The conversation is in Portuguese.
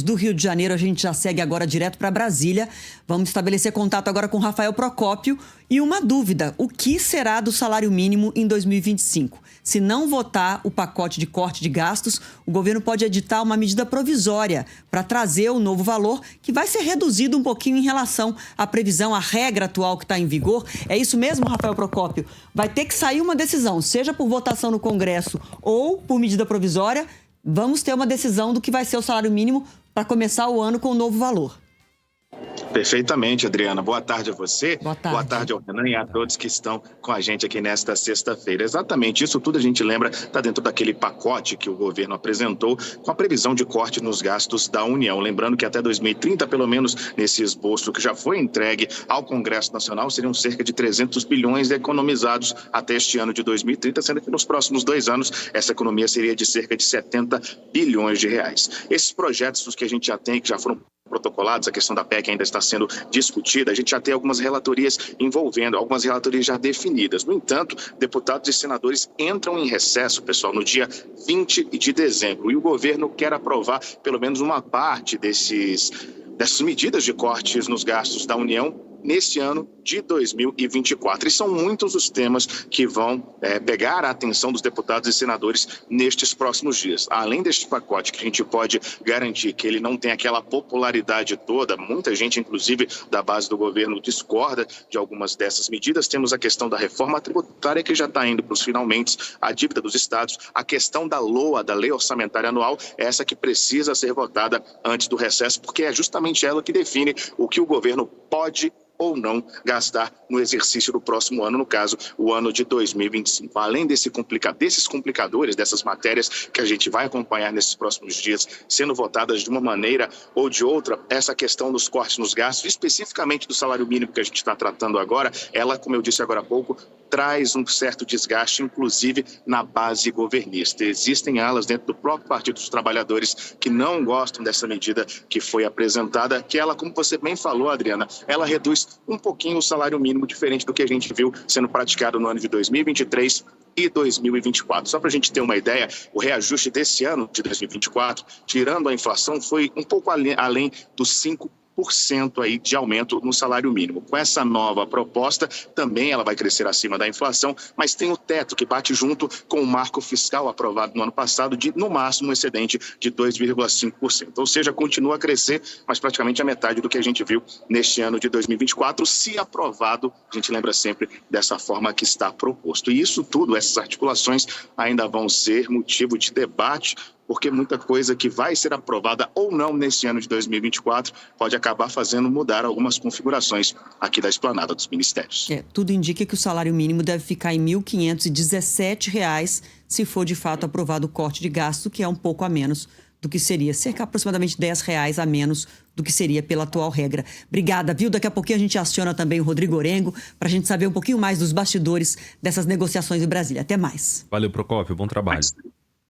Do Rio de Janeiro, a gente já segue agora direto para Brasília. Vamos estabelecer contato agora com Rafael Procópio. E uma dúvida: o que será do salário mínimo em 2025? Se não votar o pacote de corte de gastos, o governo pode editar uma medida provisória para trazer o novo valor, que vai ser reduzido um pouquinho em relação à previsão, à regra atual que está em vigor. É isso mesmo, Rafael Procópio? Vai ter que sair uma decisão, seja por votação no Congresso ou por medida provisória. Vamos ter uma decisão do que vai ser o salário mínimo para começar o ano com um novo valor. Perfeitamente, Adriana. Boa tarde a você. Boa tarde. Boa tarde ao Renan e a todos que estão com a gente aqui nesta sexta-feira. Exatamente, isso tudo a gente lembra, está dentro daquele pacote que o governo apresentou com a previsão de corte nos gastos da União. Lembrando que até 2030, pelo menos nesse esboço que já foi entregue ao Congresso Nacional, seriam cerca de 300 bilhões economizados até este ano de 2030, sendo que nos próximos 2 anos essa economia seria de cerca de 70 bilhões de reais. Esses projetos, os que a gente já tem, que já foram protocolados, a questão da PEC ainda está sendo discutida, a gente já tem algumas relatorias envolvendo, algumas relatorias já definidas. No entanto, deputados e senadores entram em recesso, pessoal, no dia 20 de dezembro, e o governo quer aprovar pelo menos uma parte dessas medidas de cortes nos gastos da União neste ano de 2024. E são muitos os temas que vão pegar a atenção dos deputados e senadores nestes próximos dias. Além deste pacote, que a gente pode garantir que ele não tem aquela popularidade toda, muita gente, inclusive da base do governo, discorda de algumas dessas medidas. Temos a questão da reforma tributária, que já está indo para os finalmente, a dívida dos estados, a questão da LOA, da Lei Orçamentária Anual, essa que precisa ser votada antes do recesso, porque é justamente ela que define o que o governo pode ou não gastar no exercício do próximo ano, no caso, o ano de 2025. Além desses complicadores, dessas matérias que a gente vai acompanhar nesses próximos dias, sendo votadas de uma maneira ou de outra, essa questão dos cortes nos gastos, especificamente do salário mínimo que a gente está tratando agora, ela, como eu disse agora há pouco, traz um certo desgaste, inclusive na base governista. Existem alas dentro do próprio Partido dos Trabalhadores que não gostam dessa medida que foi apresentada, que ela, como você bem falou, Adriana, ela reduz um pouquinho o salário mínimo, diferente do que a gente viu sendo praticado no ano de 2023 e 2024. Só para a gente ter uma ideia, o reajuste desse ano de 2024, tirando a inflação, foi um pouco além dos 5% aí de aumento no salário mínimo. Com essa nova proposta, também ela vai crescer acima da inflação, mas tem o teto que bate junto com o marco fiscal aprovado no ano passado de, no máximo, um excedente de 2,5%. Ou seja, continua a crescer, mas praticamente a metade do que a gente viu neste ano de 2024, se aprovado, a gente lembra sempre dessa forma que está proposto. E isso tudo, essas articulações ainda vão ser motivo de debate, porque muita coisa que vai ser aprovada ou não nesse ano de 2024 pode acabar fazendo mudar algumas configurações aqui da esplanada dos ministérios. Tudo indica que o salário mínimo deve ficar em R$ 1.517 se for de fato aprovado o corte de gasto, que é um pouco a menos do que seria, cerca aproximadamente R$10 a menos do que seria pela atual regra. Obrigada, viu? Daqui a pouquinho a gente aciona também o Rodrigo Orengo para a gente saber um pouquinho mais dos bastidores dessas negociações em Brasília. Até mais. Valeu, Procópio. Bom trabalho.